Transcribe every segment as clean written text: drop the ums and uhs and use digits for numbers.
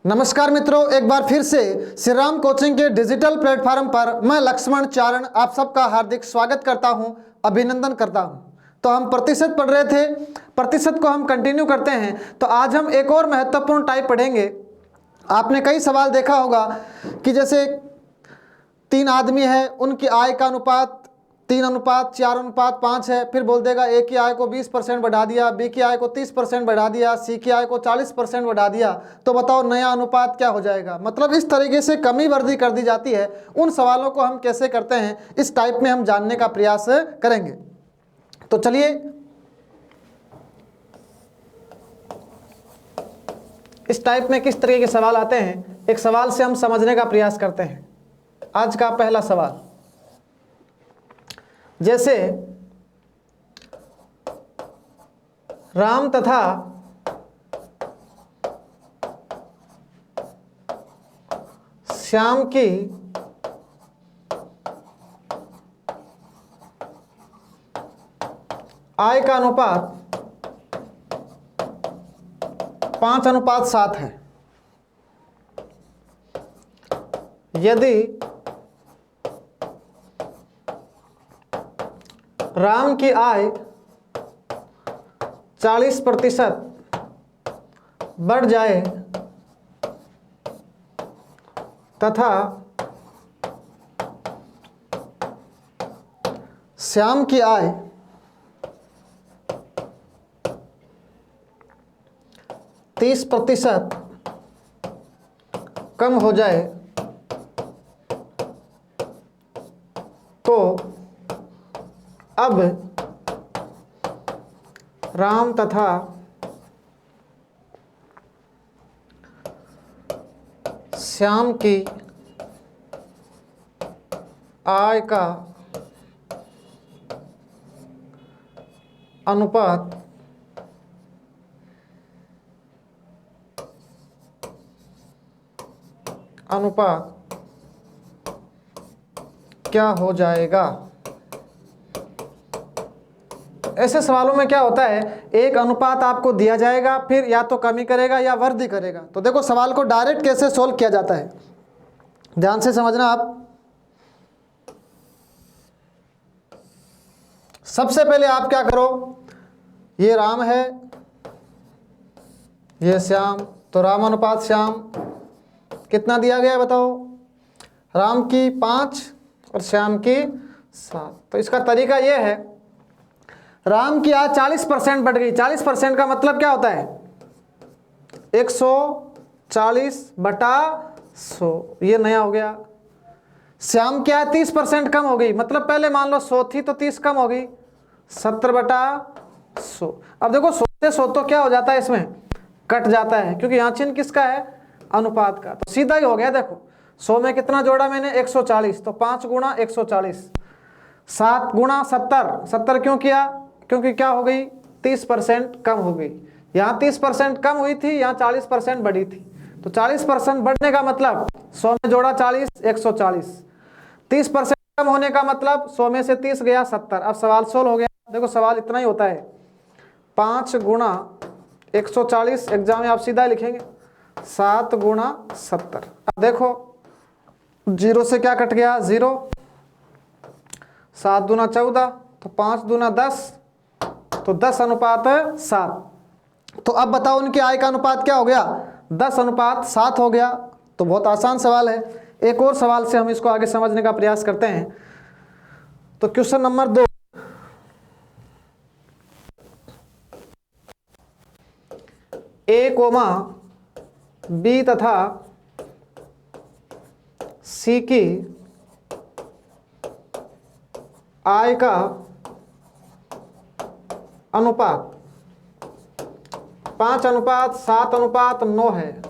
नमस्कार मित्रों, एक बार फिर से श्री राम कोचिंग के डिजिटल प्लेटफॉर्म पर मैं लक्ष्मण चारण आप सबका हार्दिक स्वागत करता हूं, अभिनंदन करता हूं। तो हम प्रतिशत पढ़ रहे थे, प्रतिशत को हम कंटिन्यू करते हैं। तो आज हम एक और महत्वपूर्ण टाइप पढ़ेंगे। आपने कई सवाल देखा होगा कि जैसे 3 आदमी है, उनकी आय का अनुपात 3:4:5 है। फिर बोल देगा ए की आय को 20% बढ़ा दिया, बी की आय को 30% बढ़ा दिया, सी की आय को 40% बढ़ा दिया। तो बताओ नया अनुपात क्या हो जाएगा। मतलब इस तरीके से कमी वृद्धि कर दी जाती है। उन सवालों को हम कैसे करते हैं, इस टाइप में हम जानने का प्रयास करेंगे। तो चलिए इस टाइप में किस तरीके के सवाल आते हैं, एक सवाल से हम समझने का प्रयास करते हैं। आज का पहला सवाल, जैसे राम तथा श्याम की आय का अनुपात 5:7 है। यदि राम की आय 40% बढ़ जाए तथा श्याम की आय 30% कम हो जाए तो अब राम तथा श्याम की आय का अनुपात क्या हो जाएगा। ऐसे सवालों में क्या होता है, एक अनुपात आपको दिया जाएगा, फिर या तो कमी करेगा या वृद्धि करेगा। तो देखो सवाल को डायरेक्ट कैसे सोल्व किया जाता है, ध्यान से समझना आप। सबसे पहले आप क्या करो, ये राम है, ये श्याम, तो राम अनुपात श्याम कितना दिया गया है बताओ। राम की 5 और श्याम की 7। तो इसका तरीका ये है, राम की आज 40% बढ़ गई। 40% का मतलब क्या होता है, 140/100, ये नया हो गया। श्याम की आय 30% कम हो गई, मतलब पहले मान लो 100 थी तो 30 कम हो गई, 70/100। अब देखो 100 से 100 तो क्या हो जाता है, इसमें कट जाता है, क्योंकि यहाँ चिन्ह किसका है, अनुपात का। तो सीधा ही हो गया। देखो 100 में कितना जोड़ा मैंने, 140, तो 5 गुणा 140, 7 गुणा 70। 70 क्यों किया, क्योंकि क्या हो गई, 30% कम हो गई। यहाँ 30% कम हुई थी, यहाँ 40% बढ़ी थी। तो 40% बढ़ने का मतलब 100 में जोड़ा 40, 140। 30% कम होने का मतलब 100 में से 30 गया 70। अब सवाल सोल्व हो गया। देखो सवाल इतना ही होता है, 5 गुणा 140, एग्जाम में आप सीधा लिखेंगे 7 गुणा 70। अब देखो 0 से क्या कट गया, 0। 7 दूना 14, तो 5 दूना 10, तो 10:7। तो अब बताओ उनकी आय का अनुपात क्या हो गया, 10:7 हो गया। तो बहुत आसान सवाल है। एक और सवाल से हम इसको आगे समझने का प्रयास करते हैं। तो क्वेश्चन नंबर 2, ए कोमा बी तथा सी की आय का अनुपात 5:7:9 है।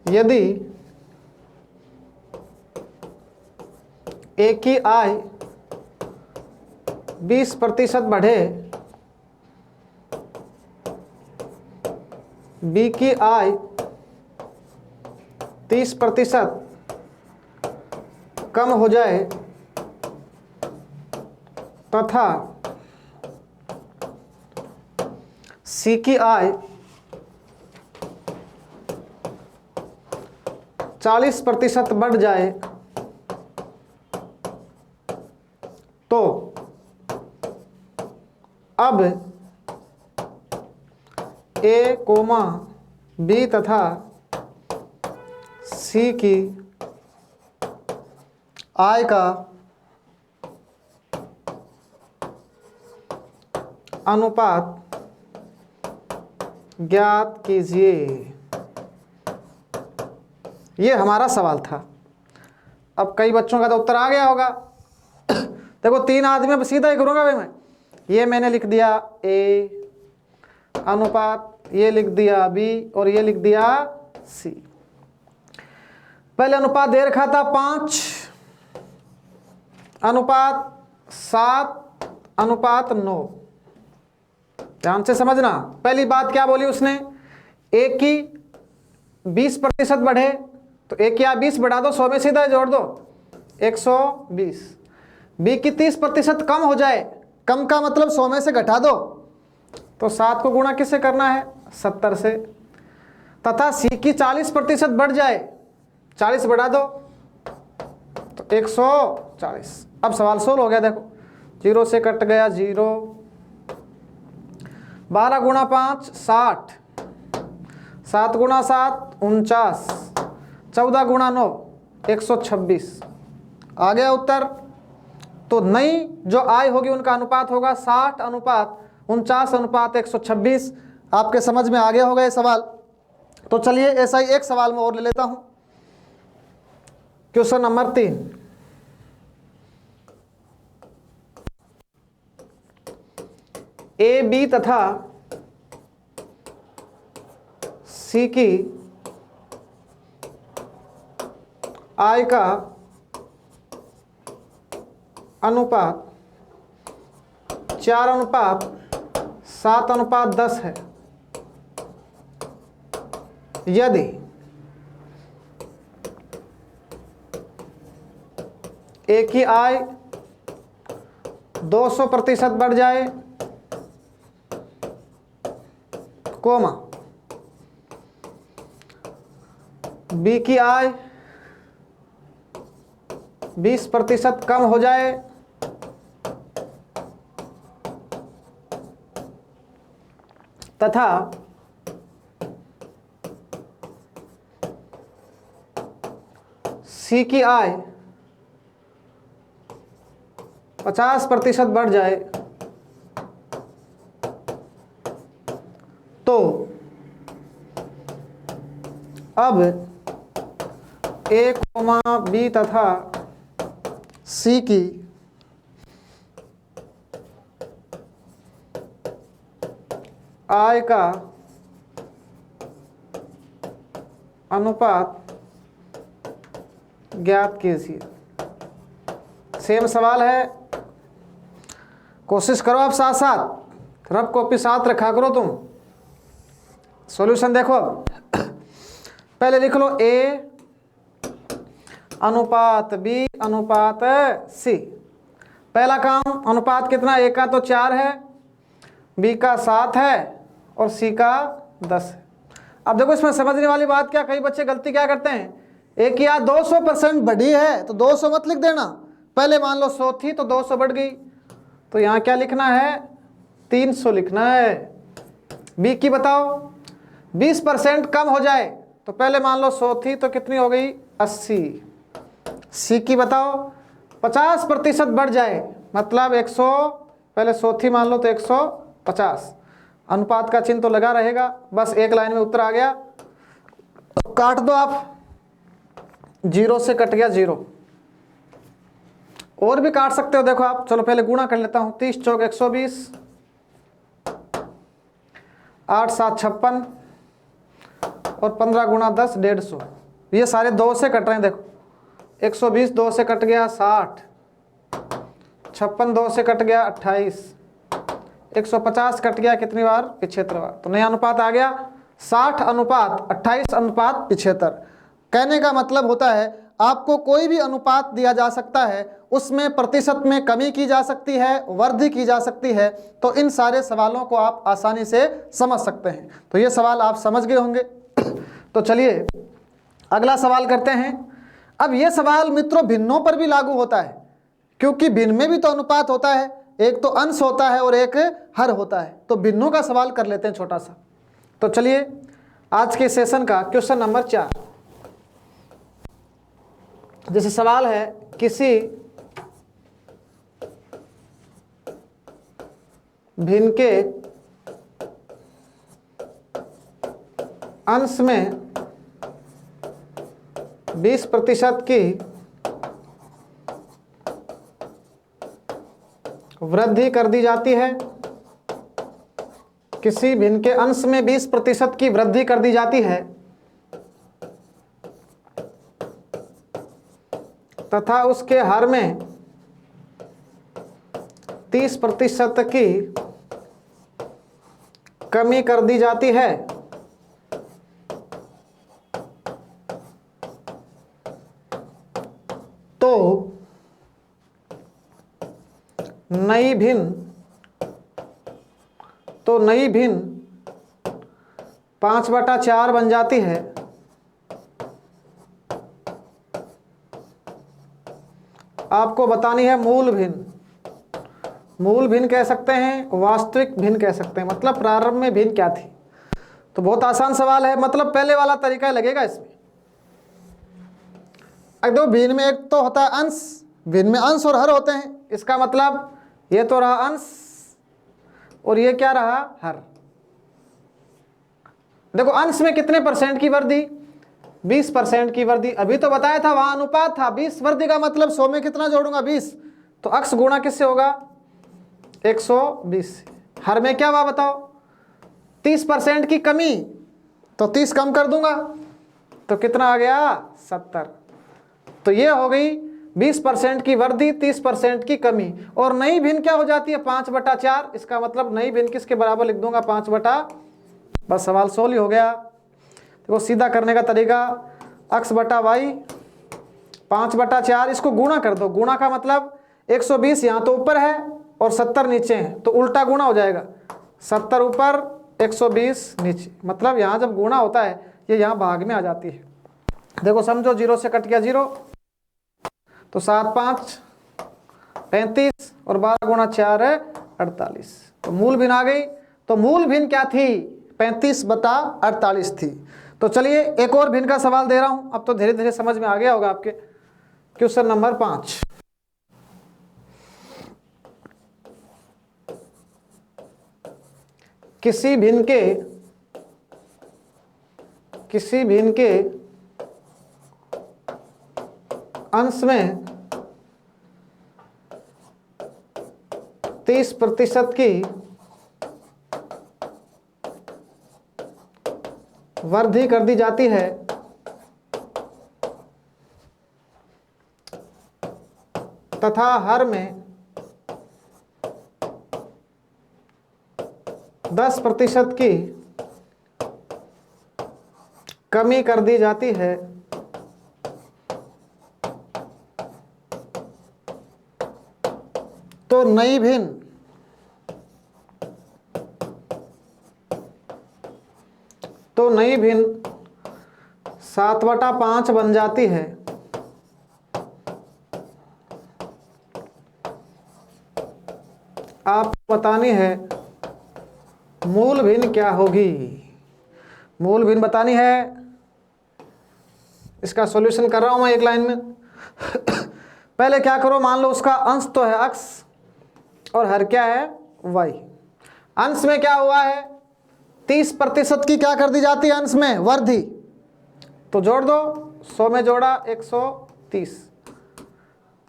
यदि ए की आय 20% बढ़े, बी की आय 30% कम हो जाए तथा सी की आय 40% बढ़ जाए तो अब ए कोमा बी तथा सी की आय का अनुपात ज्ञात कीजिए। ये हमारा सवाल था। अब कई बच्चों का तो उत्तर आ गया होगा। देखो 3 आदमी, अब सीधा ही करूँगा भाई मैं। ये मैंने लिख दिया ए अनुपात, ये लिख दिया बी और ये लिख दिया सी। पहले अनुपात दे रखा था 5 अनुपात 7 अनुपात 9। ध्यान से समझना। पहली बात क्या बोली उसने, ए की 20% बढ़े तो ए की आप 20 बढ़ा दो, 100 में सीधा जोड़ दो 120। बी की 30% कम हो जाए, कम का मतलब 100 में से घटा दो, तो 7 को गुणा किससे करना है, 70 से। तथा सी की 40% बढ़ जाए, 40 बढ़ा दो तो 140। अब सवाल सोल्व हो गया। देखो 0 से कट गया 0, 12 गुणा 5 60, 7 गुणा 7 49, 14 गुणा 9 126। आ गया उत्तर। तो नई जो आय होगी उनका अनुपात होगा 60 अनुपात 49 अनुपात 126। आपके समझ में आ गया होगा ये सवाल। तो चलिए ऐसा ही एक सवाल में और ले लेता हूं। Question number 3। ए बी तथा सी की आय का अनुपात 4 अनुपात 7 अनुपात 10 है। यदि ए की आय 200% बढ़ जाए, कोमा बी की आय 20% कम हो जाए, तथा सी की आय 50% बढ़ जाए, तो अब ए कोमा बी तथा सी की आय का अनुपात ज्ञात कीजिए। सेम सवाल है, कोशिश करो आप साथ साथ, रफ कॉपी साथ रखा करो तुम। सॉल्यूशन देखो, पहले लिख लो ए अनुपात बी अनुपात सी। पहला काम, अनुपात कितना, ए का तो 4 है, बी का 7 है और सी का 10 है। अब देखो इसमें समझने वाली बात क्या, कई बच्चे गलती क्या करते हैं, ए की आय 200% बढ़ी है तो 200 मत लिख देना, पहले मान लो 100 थी तो 200 बढ़ गई, तो यहाँ क्या लिखना है, 300 लिखना है। बी की बताओ 20% कम हो जाए, तो पहले मान लो 100 थी तो कितनी हो गई, 80। सी की बताओ 50% बढ़ जाए, मतलब 100, पहले 100 थी मान लो तो 150। अनुपात का चिन्ह तो लगा रहेगा, बस एक लाइन में उत्तर आ गया। काट दो आप, 0 से कट गया 0। और भी काट सकते हो, देखो आप, चलो पहले गुणा कर लेता हूं। 30 चौक 120, 8 7 56 और 15 गुणा 10 150। ये सारे 2 से कट रहे हैं। देखो 120 2 से कट गया 60, 56 2 से कट गया 28, 150 कट गया कितनी बार, 75 बार। तो नया अनुपात आ गया 60 अनुपात 28 अनुपात 75। कहने का मतलब होता है आपको कोई भी अनुपात दिया जा सकता है, उसमें प्रतिशत में कमी की जा सकती है, वृद्धि की जा सकती है, तो इन सारे सवालों को आप आसानी से समझ सकते हैं। तो ये सवाल आप समझ गए होंगे। तो चलिए अगला सवाल करते हैं। अब यह सवाल मित्रों भिन्नों पर भी लागू होता है, क्योंकि भिन्न में भी तो अनुपात होता है, एक तो अंश होता है और एक हर होता है। तो भिन्नों का सवाल कर लेते हैं छोटा सा। तो चलिए आज के सेशन का क्वेश्चन नंबर 4। जैसे सवाल है, किसी भिन्न के अंश में 20% की वृद्धि कर दी जाती है। किसी भिन्न के अंश में 20% की वृद्धि कर दी जाती है तथा उसके हर में 30% की कमी कर दी जाती है, तो नई भिन्न 5/4 बन जाती है। आपको बतानी है मूल भिन्न। मूल भिन्न कह सकते हैं, वास्तविक भिन्न कह सकते हैं, मतलब प्रारंभ में भिन्न क्या थी। तो बहुत आसान सवाल है, मतलब पहले वाला तरीका लगेगा इसमें। दो भिन्न में एक तो होता है अंश, भिन्न में अंश और हर होते हैं। इसका मतलब ये तो रहा अंश और ये क्या रहा, हर। देखो अंश में कितने % की वृद्धि, 20% की वृद्धि। अभी तो बताया था वहां अनुपात था, 20 वृद्धि का मतलब 100 में कितना जोड़ूंगा, 20। तो अक्स गुणा किससे होगा, 120 से। हर में क्या हुआ बताओ, 30% की कमी, तो 30 कम कर दूंगा तो कितना आ गया, 70। तो ये हो गई 20% की वृद्धि, 30% की कमी। और नई भिन्न क्या हो जाती है, 5/4। इसका मतलब नई भिन्न किसके बराबर लिख दूंगा, 5/। बस सवाल सोल्व ही हो गया। देखो सीधा करने का तरीका, x बटा वाई 5/4, इसको गुणा कर दो। गुणा का मतलब 120 यहाँ तो ऊपर है और 70 नीचे है, तो उल्टा गुणा हो जाएगा, 70 ऊपर 120 नीचे। मतलब यहाँ जब गुणा होता है ये यहाँ भाग में आ जाती है। देखो समझो, 0 से कट गया 0, तो 7 5 35 और 12 गुणा 4 है 48। तो मूल भिन्न आ गई। तो मूल भिन्न क्या थी, 35/48 थी। तो चलिए एक और भिन्न का सवाल दे रहा हूं, अब तो धीरे धीरे समझ में आ गया होगा आपके। Question number 5। किसी भिन्न के अंश में 30% की वृद्धि कर दी जाती है तथा हर में 10% की कमी कर दी जाती है, तो नई भिन्न 7/5 बन जाती है। आपको बतानी है मूल भिन्न क्या होगी। मूल भिन्न बतानी है, इसका सॉल्यूशन कर रहा हूं मैं एक लाइन में। पहले क्या करो, मान लो उसका अंश तो है x और हर क्या है, y। अंश में क्या हुआ है, 30% की क्या कर दी जाती है अंश में, वृद्धि। तो जोड़ दो, 100 में जोड़ा 130।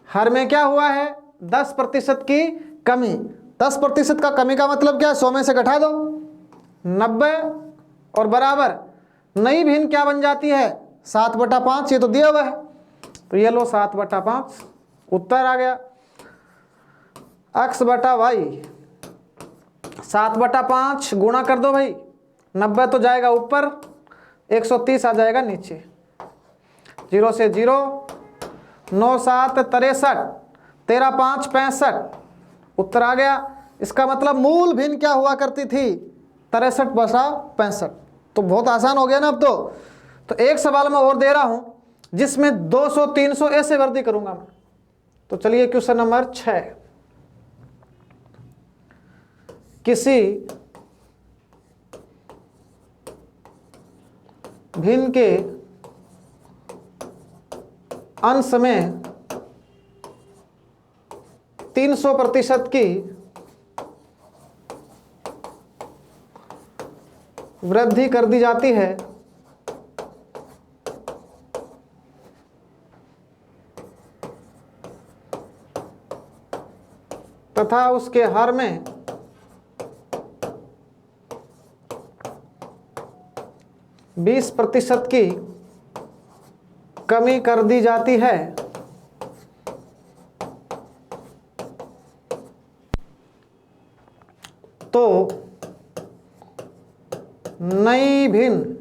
हर में क्या हुआ है, 10% की कमी। 10% का कमी का मतलब क्या है, 100 में से घटा दो 90 और बराबर नई भिन्न क्या बन जाती है, 7/5। ये तो दिया हुआ है, तो ये लो 7/5 उत्तर आ गया। x बटा वाई 7/5 गुणा कर दो भाई, 90 तो जाएगा ऊपर, 130 आ जाएगा नीचे। 0 से 0, 9 7 63, 13 5 65 उत्तर आ गया। इसका मतलब मूल भिन्न क्या हुआ करती थी, 63/65। तो बहुत आसान हो गया ना अब तो। तो एक सवाल मैं और दे रहा हूं जिसमें 200 300 ऐसे वृद्धि करूंगा मैं। तो चलिए क्वेश्चन नंबर 6, किसी भिन्न के अंश में 300% की वृद्धि कर दी जाती है तथा उसके हर में 20% की कमी कर दी जाती है, तो नई भिन्न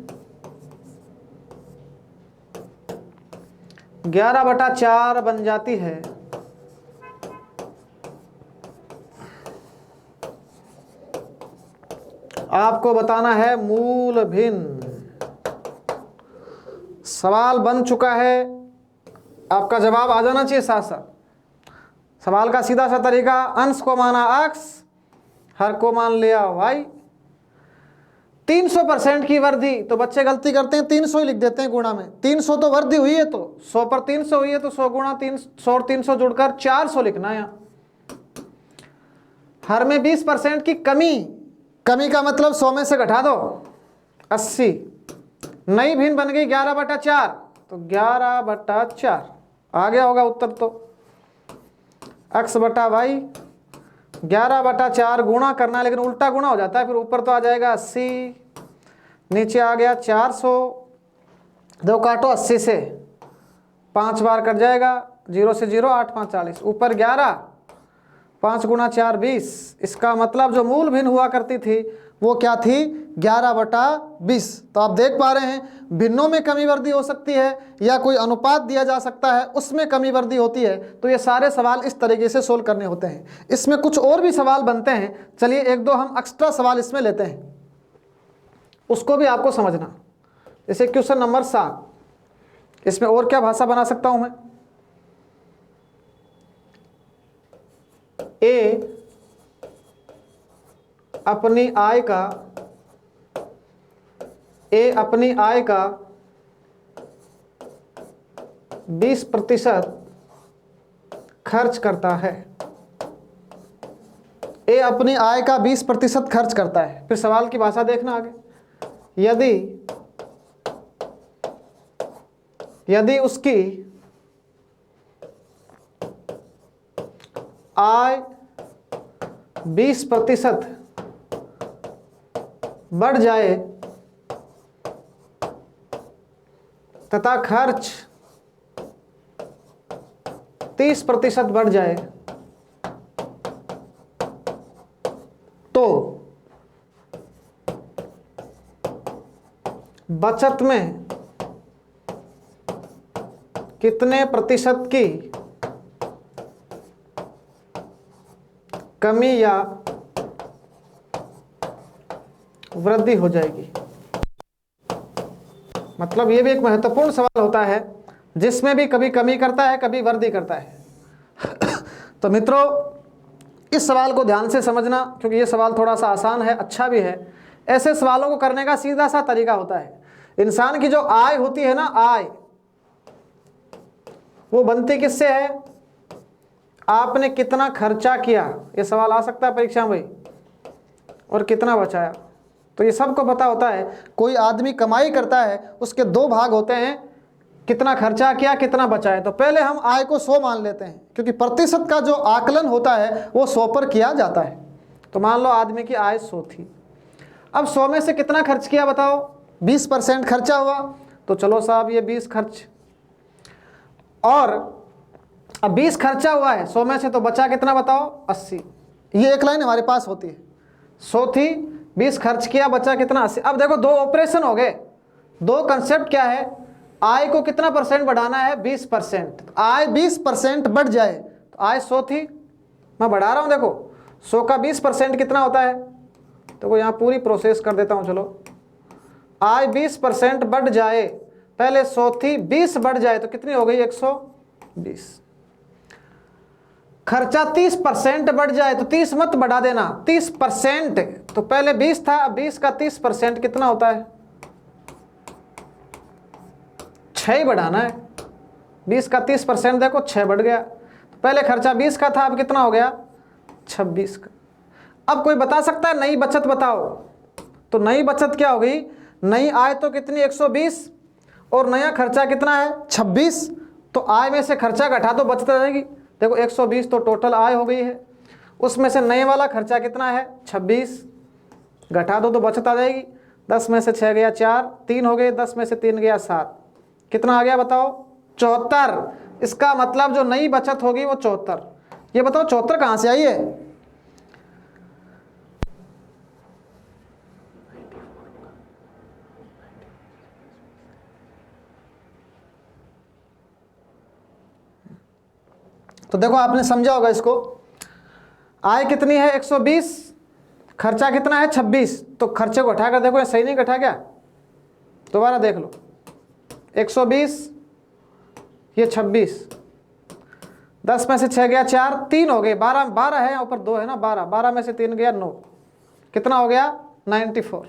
11/4 बन जाती है। आपको बताना है मूल भिन्न। सवाल बन चुका है, आपका जवाब आ जाना चाहिए साथ साथ। सवाल का सीधा सा तरीका, अंश को माना x, हर को मान लिया y। 300% की वृद्धि, तो बच्चे गलती करते हैं 300 ही लिख देते हैं गुणा में। 300 तो वृद्धि हुई है, तो 100 पर 300 हुई है, तो 100 गुणा 100 और 300 जुड़कर 400 लिखना है यहाँ। हर में 20% की कमी, कमी का मतलब 100 में से घटा दो 80। नई भिन्न बन गई 11/4, तो 11/4 आ गया होगा उत्तर। तो x बटा वाई 11/4 गुणा करना है, लेकिन उल्टा गुणा हो जाता है, फिर ऊपर तो आ जाएगा 80, नीचे आ गया 400। दो काटो 80 से, 5 बार कट जाएगा, 0 से 0, 8 5 40, ऊपर 11, 5 गुणा 4 20। इसका मतलब जो मूल भिन्न हुआ करती थी वो क्या थी? 11/20। तो आप देख पा रहे हैं भिन्नों में कमी वृद्धि हो सकती है या कोई अनुपात दिया जा सकता है उसमें कमी वृद्धि होती है। तो ये सारे सवाल इस तरीके से सोल्व करने होते हैं। इसमें कुछ और भी सवाल बनते हैं, चलिए एक दो हम एक्स्ट्रा सवाल इसमें लेते हैं, उसको भी आपको समझना। जैसे क्वेश्चन नंबर 7, इसमें और क्या भाषा बना सकता हूं मैं? ए अपनी आय का 20% खर्च करता है। ए अपनी आय का 20% खर्च करता है। फिर सवाल की भाषा देखना आगे, यदि उसकी आय 20% बढ़ जाए तथा खर्च 30% बढ़ जाए, तो बचत में कितने प्रतिशत की कमी या वृद्धि हो जाएगी? मतलब ये भी एक महत्वपूर्ण सवाल होता है जिसमें भी कभी कमी करता है, कभी वृद्धि करता है। तो मित्रों इस सवाल को ध्यान से समझना, क्योंकि ये सवाल थोड़ा सा आसान है, अच्छा भी है। ऐसे सवालों को करने का सीधा सा तरीका होता है। इंसान की जो आय होती है ना, आय, वो बनती किससे है? आपने कितना खर्चा किया, ये सवाल आ सकता है परीक्षा में भाई, और कितना बचाया। तो ये सबको पता होता है। कोई आदमी कमाई करता है, उसके दो भाग होते हैं, कितना खर्चा किया, कितना बचाया। तो पहले हम आय को 100 मान लेते हैं, क्योंकि प्रतिशत का जो आकलन होता है वो 100 पर किया जाता है। तो मान लो आदमी की आय 100 थी, अब 100 में से कितना खर्च किया बताओ? 20% खर्चा हुआ, तो चलो साहब ये 20 खर्च, और अब 20 खर्चा हुआ है 100 में से, तो बचा कितना बताओ? 80। ये एक लाइन हमारे पास होती है, 100 थी, 20 खर्च किया, बचा कितना? 80। अब देखो दो ऑपरेशन हो गए, दो कंसेप्ट क्या है? आय को कितना परसेंट बढ़ाना है? 20%। आय 20% बढ़ जाए, तो आय 100 थी, मैं बढ़ा रहा हूं, देखो 100 का 20% कितना होता है? तो यहाँ पूरी प्रोसेस कर देता हूं। चलो, आय 20% बढ़ जाए पहले 100 थी, 20 बढ़ जाए तो कितनी हो गई 120। खर्चा 30% बढ़ जाए तो 30 मत बढ़ा देना, 30%। तो पहले 20 था, 20 का 30% कितना होता है 6 ही बढ़ाना है। 20 का 30% देखो 6 बढ़ गया। तो पहले खर्चा 20 का था, अब कितना हो गया 26 का। अब कोई बता सकता है नई बचत बताओ, तो नई बचत क्या हो गई, नई आय तो कितनी 120 और नया खर्चा कितना है 26। तो आय में से खर्चा घटा दो बचत आ जाएगी। देखो 120 तो टोटल आय हो गई है, उसमें से नए वाला खर्चा कितना है 26, घटा दो तो बचत आ जाएगी। 10 में से 6 गया 4, 3 हो गए, 10 में से 3 गया 7, कितना आ गया बताओ 74। इसका मतलब जो नई बचत होगी वो 74। ये बताओ 74 कहाँ से आई है, तो देखो आपने समझा होगा इसको। आय कितनी है 120, खर्चा कितना है 26, तो खर्चे को उठाकर देखो ये सही नहीं घटा क्या, दोबारा देख लो 120 ये 26, 10 में से 6 गया 4, 3 हो गए, 12 है, ऊपर 2 है ना 12 में से 3 गया 9, कितना हो गया 94।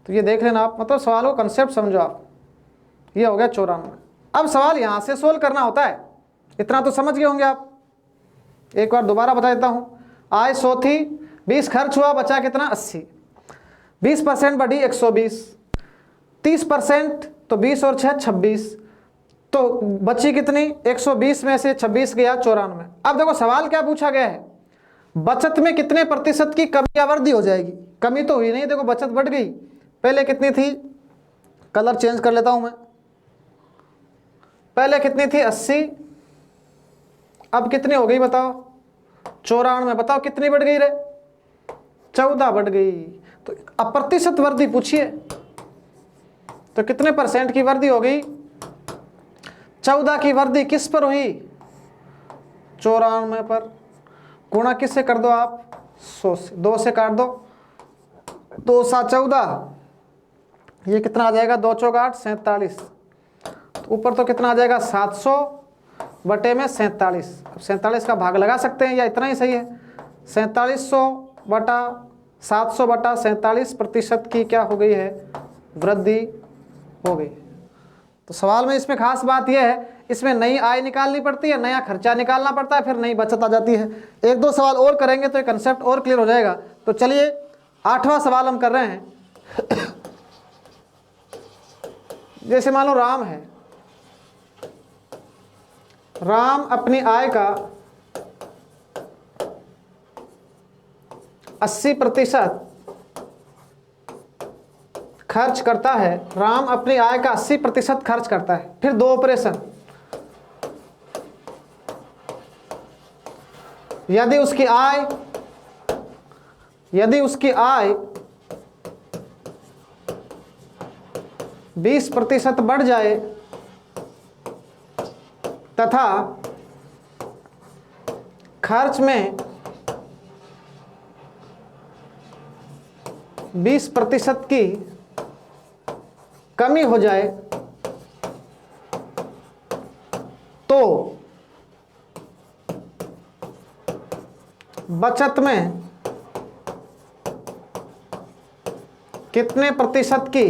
तो ये देख लेना आप, मतलब सवाल को कंसेप्ट समझो आप। ये हो गया 94। अब सवाल यहाँ से सोल्व करना होता है, इतना तो समझ गए होंगे आप। एक बार दोबारा बता देता हूँ। आय 100 थी, 20 खर्च हुआ, बचा कितना 80, 20% बढ़ी 120, 30% तो 20 और 6 26, तो बची कितनी 120 में से 26 गया 94। अब देखो सवाल क्या पूछा गया है, बचत में कितने प्रतिशत की कमी या वृद्धि हो जाएगी। कमी तो हुई नहीं, देखो बचत बढ़ गई। पहले कितनी थी, कलर चेंज कर लेता हूं मैं, पहले कितनी थी 80, अब कितनी हो गई बताओ 94। बताओ कितनी बढ़ गई रे 14 बढ़ गई। तो अब प्रतिशत वृद्धि पूछिए, तो कितने परसेंट की वृद्धि हो गई 14 की वृद्धि किस पर हुई 94 पर। गुणा किससे कर दो आप 100 से, 2 से काट दो, 2 7 14, ये कितना आ जाएगा 2 चौक 8 47। तो ऊपर तो कितना आ जाएगा 700 बटे में 47। अब 47 का भाग लगा सकते हैं या इतना ही सही है। 4700 बटा 700 बटा 47% की क्या हो गई है वृद्धि हो गई। तो सवाल में इसमें खास बात यह है, इसमें नई आय निकालनी पड़ती है, नया खर्चा निकालना पड़ता है, फिर नई बचत आ जाती है। एक दो सवाल और करेंगे तो ये कंसेप्ट और क्लियर हो जाएगा। तो चलिए 8वां सवाल हम कर रहे हैं। जैसे मान लो राम है, राम अपनी आय का 80% खर्च करता है। राम अपनी आय का 80% खर्च करता है। फिर 2 ऑपरेशन, यदि उसकी आय 20% बढ़ जाए तथा खर्च में 20% की कमी हो जाए तो बचत में कितने प्रतिशत की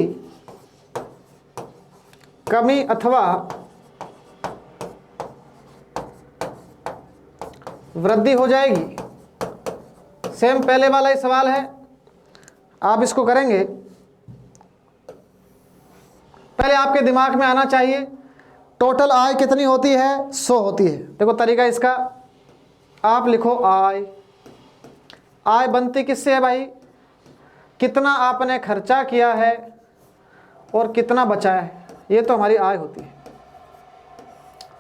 कमी अथवा वृद्धि हो जाएगी। सेम पहले वाला ही सवाल है, आप इसको करेंगे। पहले आपके दिमाग में आना चाहिए टोटल आय कितनी होती है 100 होती है। देखो तरीका इसका, आप लिखो आय बनती किससे है भाई, कितना आपने खर्चा किया है और कितना बचाया है, ये तो हमारी आय होती है।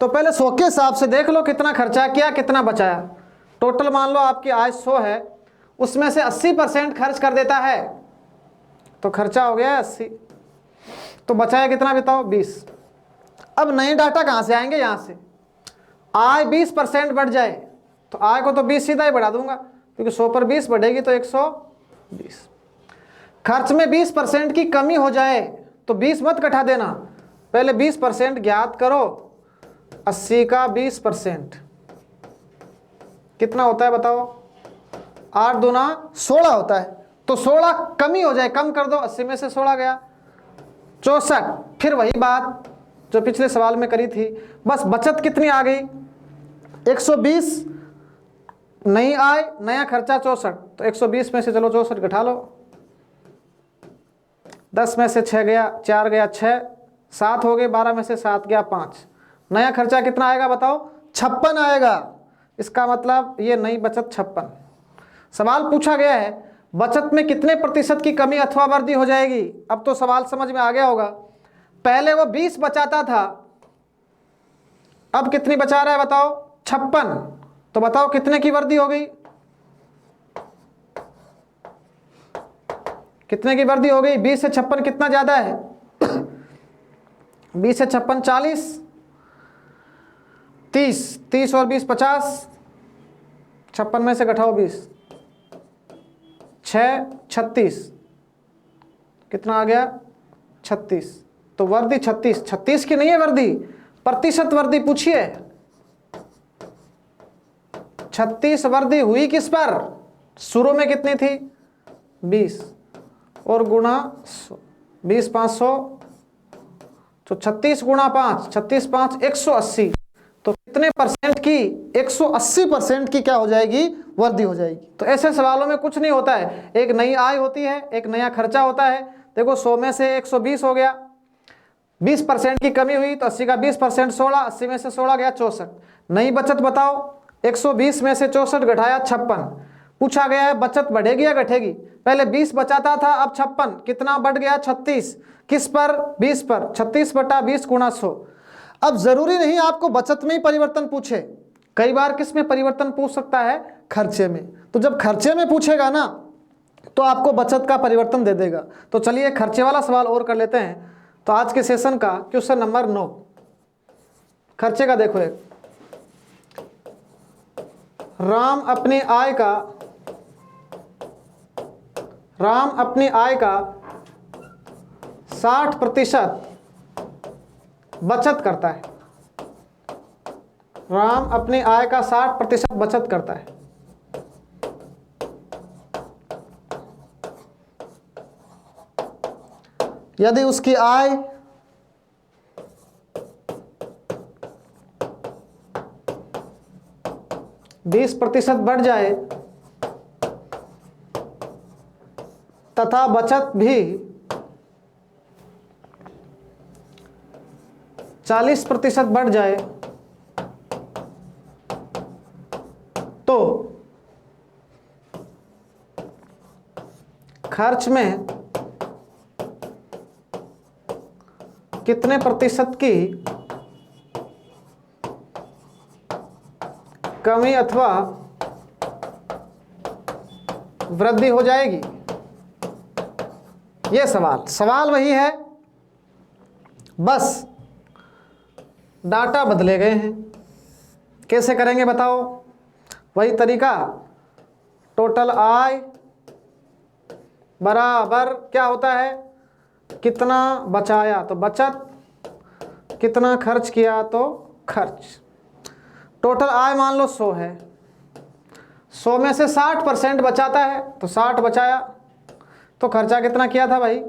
तो पहले 100 के हिसाब से देख लो कितना खर्चा किया कितना बचाया। टोटल मान लो आपकी आय 100 है, उसमें से 80% खर्च कर देता है तो खर्चा हो गया 80, तो बचाया कितना बताओ 20। अब नए डाटा कहाँ से आएंगे, यहाँ से। आय 20% बढ़ जाए तो आय को तो 20 सीधा ही बढ़ा दूंगा, क्योंकि 100 पर 20 बढ़ेगी तो 120। खर्च में 20% की कमी हो जाए तो 20 मत घटा देना, पहले 20% ज्ञात करो। 80 का 20% कितना होता है बताओ? 8 दूना 16 होता है। तो 16 कमी हो जाए, कम कर दो, 80 में से 16 गया 64। फिर वही बात जो पिछले सवाल में करी थी, बस बचत कितनी आ गई? 120 नहीं आए, नया खर्चा 64, तो 120 में से चलो 64 घटा लो। 10 में से 6 गया, 4 गया 6, 7 हो गए, 12 में से 7 गया 5। नया खर्चा कितना आएगा बताओ? 56 आएगा। इसका मतलब ये नई बचत 56। सवाल पूछा गया है बचत में कितने प्रतिशत की कमी अथवा वृद्धि हो जाएगी। अब तो सवाल समझ में आ गया होगा। पहले वो 20 बचाता था, अब कितनी बचा रहा है बताओ? 56। तो बताओ कितने की वृद्धि हो गई? कितने की वृद्धि हो गई? 20 से 56 कितना ज्यादा है? 20 से 56 40, 30, 30 और 20 50, 56 में से घटाओ 20, 6 36, कितना आ गया? 36। तो वृद्धि 36, 36 की नहीं है वृद्धि, प्रतिशत वृद्धि पूछिए। 36 वृद्धि हुई किस पर? शुरू में कितनी थी? 20 और गुणा 20 500, तो 36 गुणा 5, 36 5 180। तो कितने परसेंट की? 180% की क्या हो जाएगी? वृद्धि हो जाएगी। तो ऐसे सवालों में कुछ नहीं होता है, एक नई आय होती है, एक नया खर्चा होता है। देखो 100 में से 120 हो गया, 20% की कमी हुई तो 80 का 20% 16, 80 में से 16 गया 64। नई बचत बताओ, 120 में से 64 घटाया 56। पूछा गया है बचत बढ़ेगी या घटेगी? पहले 20 बचाता था, अब 56, कितना बढ़ गया? 36। किस पर? 20 पर। 36 बटा 20 गुणा 100। अब जरूरी नहीं आपको बचत में ही परिवर्तन पूछे, कई बार किस में परिवर्तन पूछ सकता है? खर्चे में। तो जब खर्चे में पूछेगा ना तो आपको बचत का परिवर्तन दे देगा। तो चलिए खर्चे वाला सवाल और कर लेते हैं। तो आज के सेशन का क्वेश्चन नंबर 9 खर्चे का देखो। एक राम अपनी आय का 60% बचत करता है। राम अपनी आय का 60% बचत करता है। यदि उसकी आय 20% बढ़ जाए तथा बचत भी 40% बढ़ जाए तो खर्च में कितने प्रतिशत की कमी अथवा वृद्धि हो जाएगी? यह सवाल वही है, बस डाटा बदले गए हैं। कैसे करेंगे बताओ? वही तरीका, टोटल आय बराबर क्या होता है? कितना बचाया तो बचत, कितना खर्च किया तो खर्च। टोटल आय मान लो 100 है, 100 में से 60% बचाता है तो 60 बचाया, तो खर्चा कितना किया था भाई?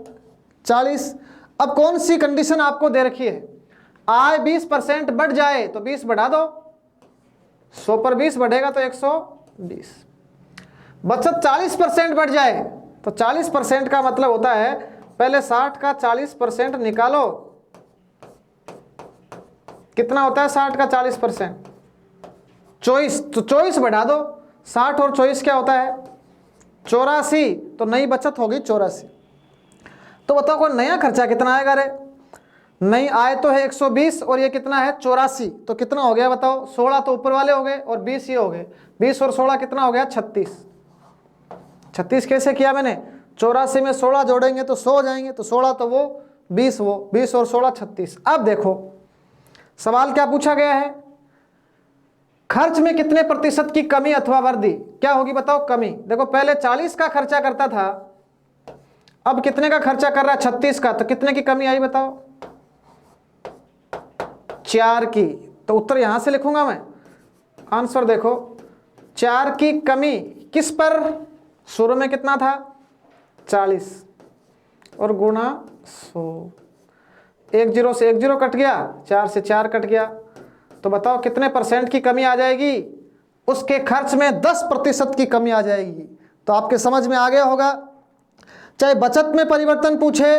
40। अब कौन सी कंडीशन आपको दे रखी है? आय 20% बढ़ जाए तो 20 बढ़ा दो, 100 पर 20 बढ़ेगा तो 120। बचत 40% बढ़ जाए तो 40% का मतलब होता है पहले 60 का 40% निकालो। कितना होता है 60 का 40%? 24। तो 24 बढ़ा दो, 60 और 24 क्या होता है? 84। तो नई बचत होगी 84। तो बताओ कोई नया खर्चा कितना आएगा? रे नई आय तो है 120 और ये कितना है? 84। तो कितना हो गया बताओ? 16 तो ऊपर वाले हो गए और 20 ये हो गए। 20 और 16 कितना हो गया? 36। 36 कैसे किया मैंने? 84 में 16 जोड़ेंगे तो 100 हो जाएंगे, तो 16 तो वो 20, वो 20 और 16 36। अब देखो सवाल क्या पूछा गया है? खर्च में कितने प्रतिशत की कमी अथवा वृद्धि क्या होगी बताओ? कमी। देखो पहले 40 का खर्चा करता था, अब कितने का खर्चा कर रहा है? 36 का। तो कितने की कमी आई बताओ? 4 की, तो उत्तर यहां से लिखूंगा मैं। आंसर देखो, 4 की कमी किस पर, शुरू में कितना था 40 और गुणा 100, 1 0 से 1 0 कट गया, 4 से 4 कट गया, तो बताओ कितने परसेंट की कमी आ जाएगी, उसके खर्च में 10% की कमी आ जाएगी। तो आपके समझ में आ गया होगा, चाहे बचत में परिवर्तन पूछे,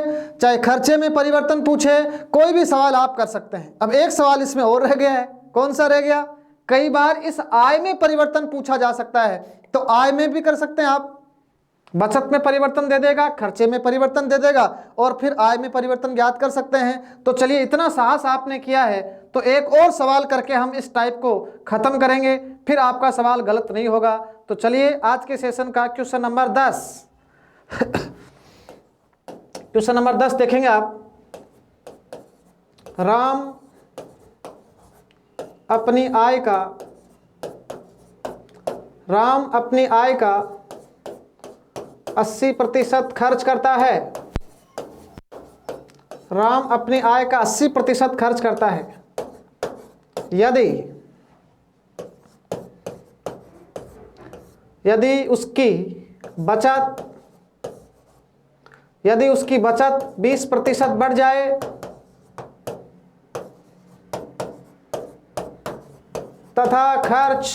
चाहे खर्चे में परिवर्तन पूछे, कोई भी सवाल आप कर सकते हैं। अब एक सवाल इसमें और रह गया है, कौन सा रह गया, कई बार इस आय में परिवर्तन पूछा जा सकता है, तो आय में भी कर सकते हैं आप, बचत में परिवर्तन दे देगा, खर्चे में परिवर्तन दे देगा और फिर आय में परिवर्तन ज्ञात कर सकते हैं। तो चलिए, इतना साहस आपने किया है तो एक और सवाल करके हम इस टाइप को खत्म करेंगे, फिर आपका सवाल गलत नहीं होगा। तो चलिए, आज के सेशन का क्वेश्चन नंबर 10 क्वेश्चन नंबर 10 देखेंगे आप। राम अपनी आय का 80% खर्च करता है। राम अपनी आय का 80% खर्च करता है। यदि उसकी बचत 20% बढ़ जाए तथा खर्च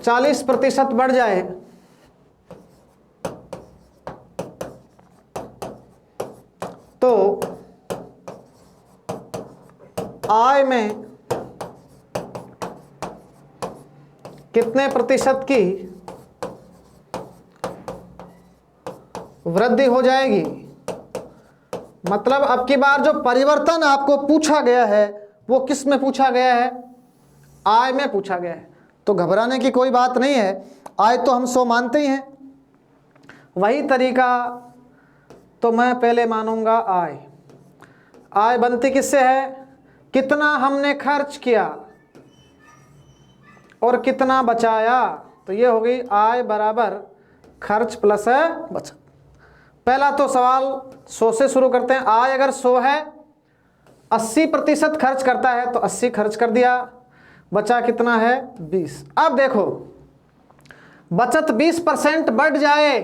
40% बढ़ जाए तो आय में कितने प्रतिशत की वृद्धि हो जाएगी। मतलब अब की बार जो परिवर्तन आपको पूछा गया है वो किस में पूछा गया है, आय में पूछा गया है। तो घबराने की कोई बात नहीं है, आय तो हम 100 मानते ही हैं। वही तरीका तो मैं पहले मानूंगा, आय बनती किससे है, कितना हमने खर्च किया और कितना बचाया। तो ये हो गई आय बराबर खर्च प्लस है बचत। पहला तो सवाल 100 से शुरू करते हैं। आय अगर 100 है, 80% खर्च करता है तो 80 खर्च कर दिया, बचा कितना है 20। अब देखो, बचत 20% बढ़ जाए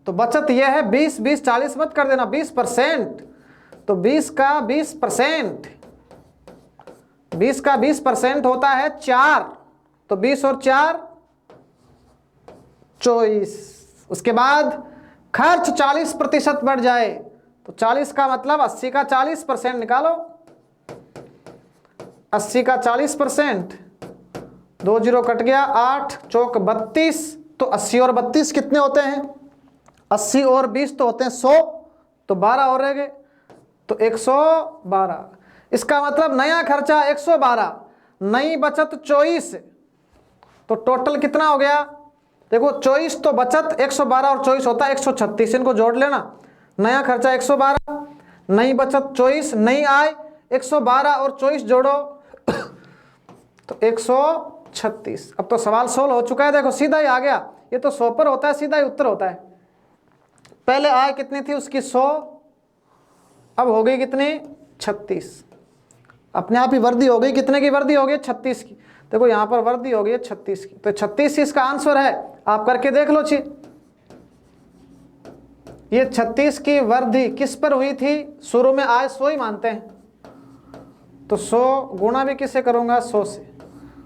तो बचत यह है 20 20 40 मत कर देना, 20%। तो 20 का 20%, 20 का 20% होता है 4, तो 20 और 4 24। उसके बाद खर्च 40% बढ़ जाए तो 40 का मतलब 80 का 40% निकालो, 80 का 40%, 2 0 कट गया, 8 चौक 32, तो 80 और 32 कितने होते हैं, 80 और 20 तो होते हैं 100, तो 12 और रह गए, तो 112। इसका मतलब नया खर्चा 112, नई बचत 24, तो टोटल कितना हो गया, देखो 24 तो बचत 112 और 24 होता है 136, इनको जोड़ लेना। नया खर्चा 112, नई बचत 24, नई आय 112 और 24 जोड़ो तो 136। अब तो सवाल सोल्व हो चुका है, देखो सीधा ही आ गया। ये तो 100 पर होता है, सीधा ही उत्तर होता है। पहले आय कितनी थी उसकी 100, अब हो गई कितनी 36, अपने आप ही वृद्धि हो गई। कितने की वृद्धि हो गई, 36 की। देखो यहाँ पर वृद्धि हो गई है 36 की, तो 36 इसका आंसर है। आप करके देख लो ची, ये 36 की वृद्धि किस पर हुई थी, शुरू में आय 100 ही मानते हैं, तो 100 गुणा भी किससे करूंगा 100 से,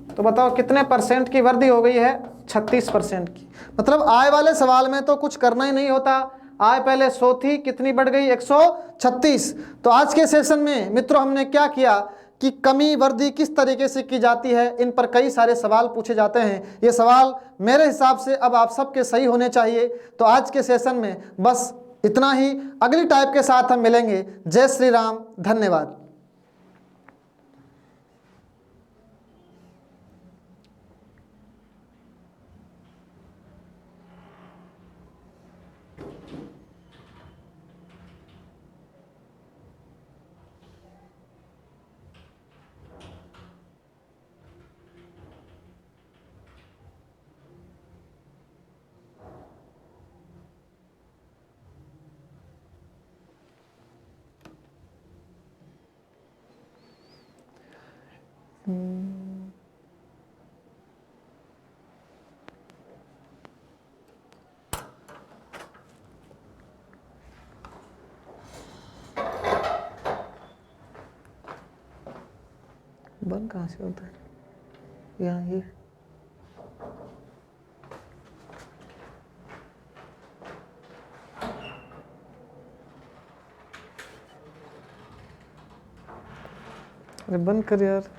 तो बताओ कितने परसेंट की वृद्धि हो गई है, 36% की। मतलब आय वाले सवाल में तो कुछ करना ही नहीं होता, आय पहले 100 थी, कितनी बढ़ गई 136। तो आज के सेशन में मित्रों हमने क्या किया कि कमी वृद्धि किस तरीके से की जाती है, इन पर कई सारे सवाल पूछे जाते हैं। ये सवाल मेरे हिसाब से अब आप सबके सही होने चाहिए। तो आज के सेशन में बस इतना ही, अगली टाइप के साथ हम मिलेंगे। जय श्री राम, धन्यवाद। बन कहाँ से होता है? यहाँ ये अरे बंद कर यार।